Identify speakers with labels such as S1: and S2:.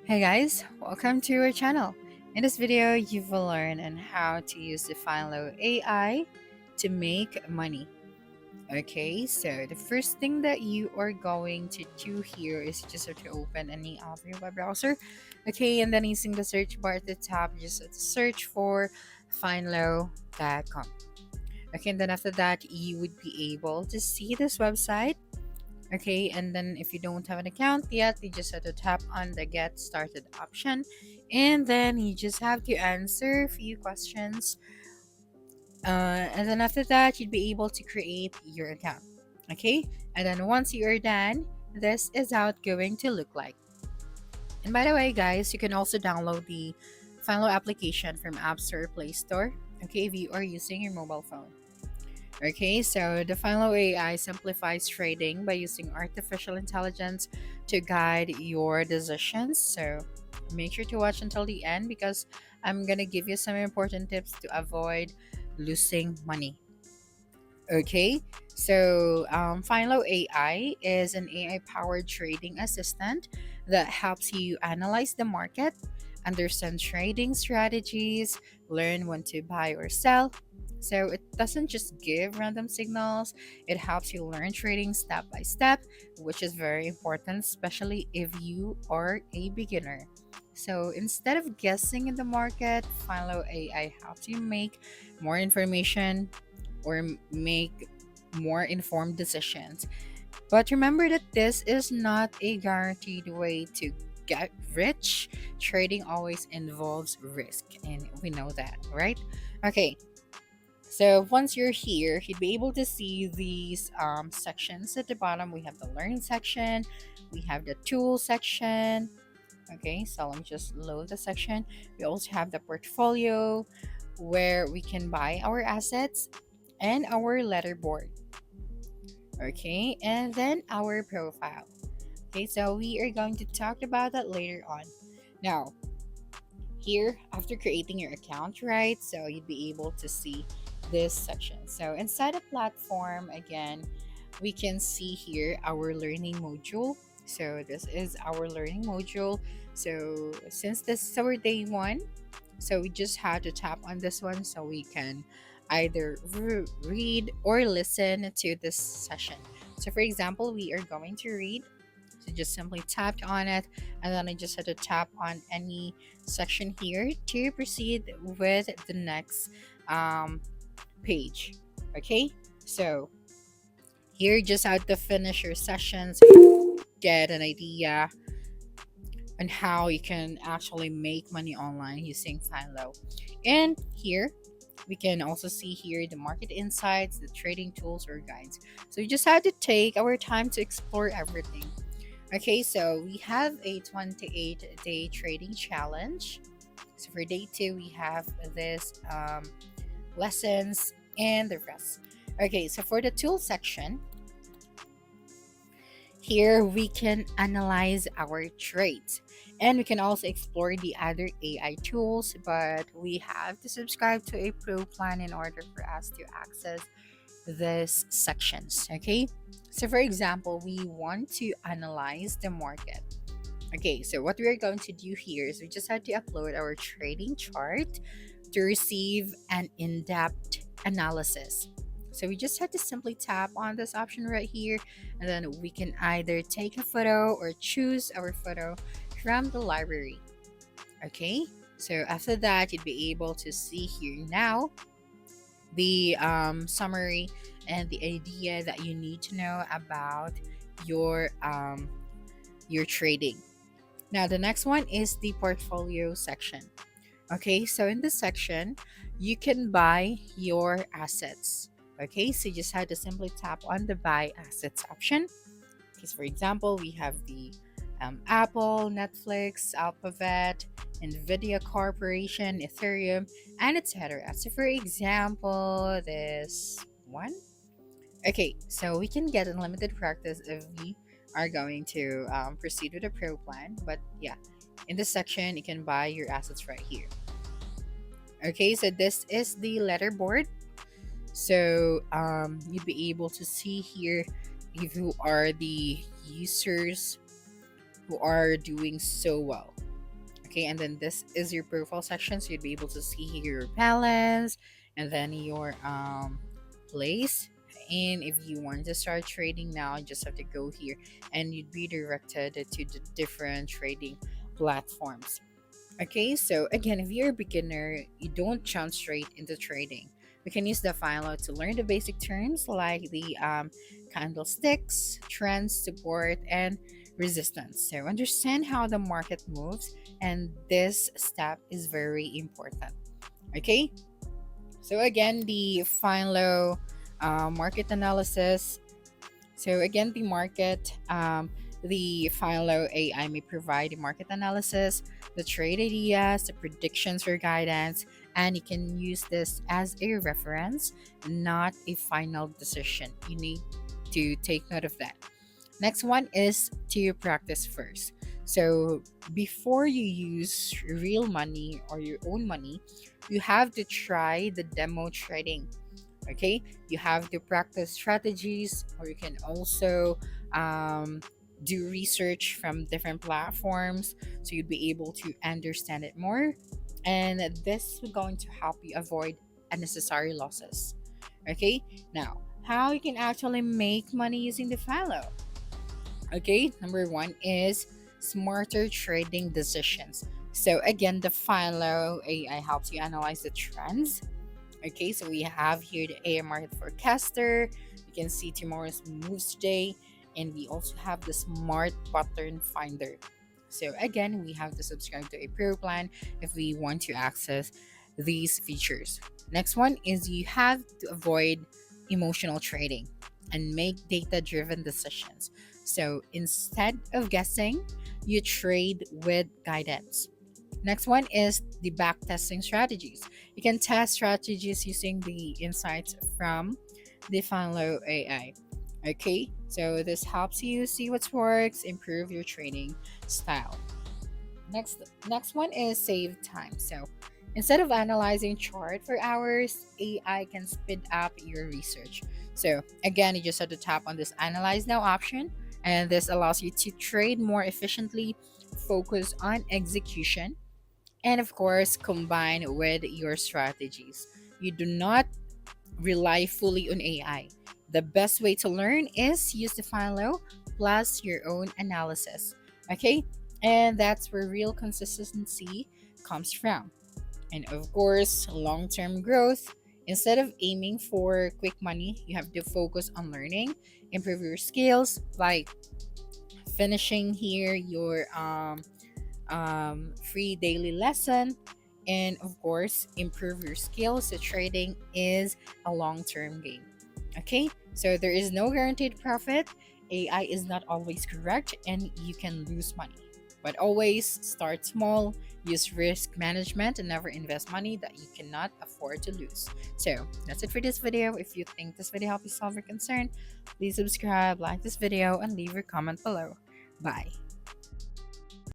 S1: Hey guys, welcome to our channel. In this video, you will learn on how to use the Finelo AI to make money. Okay, so the first thing that you are going to do here is just have to open any of your web browser. Okay, and then using the search bar at the top, just search for finelo.com. Okay, and then after that, you would be able to see this website. Okay, and then if you don't have an account yet, you just have to tap on the get started option, and then you just have to answer a few questions, and then after that you'd be able to create your account. Okay, and then once you are done, this is how it's going to look like. And by the way guys, you can also download the Finalo application from App Store or Play Store, okay, if you are using your mobile phone. Okay, so the Finelo AI simplifies trading by using artificial intelligence to guide your decisions. So make sure to watch until the end because I'm gonna give you some important tips to avoid losing money. Okay, so Finelo AI is an AI powered trading assistant that helps you analyze the market, understand trading strategies, learn when to buy or sell. So it doesn't just give random signals, it helps you learn trading step by step, which is very important, especially if you are a beginner. So instead of guessing in the market, Finelo AI helps you make more information or make more informed decisions. But remember that this is not a guaranteed way to get rich. Trading always involves risk, and we know that, right? Okay, so once you're here, you'd be able to see these sections at the bottom. We have the learning section, we have the tool section. Okay, so let me just load the section. We also have the portfolio where we can buy our assets and our letterboard. Okay, and then our profile. Okay, so we are going to talk about that later on. Now, here, after creating your account, right, so you'd be able to see this section. So inside the platform, again, we can see here our learning module. So this is our learning module. So since this is our day one, so we just had to tap on this one so we can either read or listen to this session. So for example, we are going to read. So just simply tapped on it, and then I just had to tap on any section here to proceed with the next um, page. Okay, so here just had to finish your session so you get an idea on how you can actually make money online using Finelo. And here we can also see here the market insights, the trading tools or guides. So we just had to take our time to explore everything. Okay, so we have a 28-day trading challenge. So for day two, we have this lessons and the rest. Okay, so for the tool section, here we can analyze our trades and we can also explore the other AI tools, but we have to subscribe to a pro plan in order for us to access these sections. Okay, so for example, we want to analyze the market. Okay, so what we are going to do here is we just have to upload our trading chart to receive an in-depth analysis. So we just have to simply tap on this option right here, and then we can either take a photo or choose our photo from the library. Okay, so after that, you'd be able to see here now the summary and the idea that you need to know about your your trading. Now, the next one is the portfolio section. Okay, so in this section, you can buy your assets. Okay, so you just had to simply tap on the buy assets option. Because, for example, we have the Apple, Netflix, Alphabet, Nvidia Corporation, Ethereum, and etc. So, for example, this one. Okay, so we can get unlimited practice if we are going to proceed with a pro plan. But yeah, in this section, you can buy your assets right here. Okay, so this is the letterboard. So you'd be able to see here if you are the users who are doing so well. Okay, and then this is your profile section, so you'd be able to see your balance and then your place. And if you want to start trading now, you just have to go here and you'd be directed to the different trading platforms. Okay, so again, if you're a beginner, you don't jump straight into trading. We can use the Finelo to learn the basic terms like the candlesticks, trends, support, and resistance. So understand how the market moves, and this step is very important. Okay, so again, the Finelo market analysis. So again, the Finelo AI may provide the market analysis, the trade ideas, the predictions for guidance, and you can use this as a reference, not a final decision. You need to take note of that. Next one is to practice first. So before you use real money or your own money, you have to try the demo trading. Okay, you have to practice strategies, or you can also um, do research from different platforms so you'd be able to understand it more, and this is going to help you avoid unnecessary losses. Okay, now how you can actually make money using the Philo. Okay, number one is smarter trading decisions. So again, the Philo AI helps you analyze the trends. Okay, so we have here the AI market forecaster. You can see tomorrow's moves today, and we also have the smart pattern finder. So again, we have to subscribe to a pro plan if we want to access these features. Next one is you have to avoid emotional trading and make data-driven decisions. So instead of guessing, you trade with guidance. Next one is the back testing strategies. You can test strategies using the insights from the Finelo AI. Okay, so this helps you see what works, improve your trading style. Next one is save time. So instead of analyzing chart for hours, AI can speed up your research. So again, you just have to tap on this analyze now option, and this allows you to trade more efficiently, focus on execution, and of course combine with your strategies. You do not rely fully on AI. The best way to learn is use the Philo plus your own analysis. Okay, and that's where real consistency comes from. And of course, long-term growth. Instead of aiming for quick money, you have to focus on learning, improve your skills, like finishing here your free daily lesson, and of course improve your skills. So trading is a long-term game. Okay, so there is no guaranteed profit. AI is not always correct, and you can lose money, but always start small, use risk management, and never invest money that you cannot afford to lose. So that's it for this video. If you think this video helped you solve your concern, please subscribe, like this video, and leave your comment below. Bye.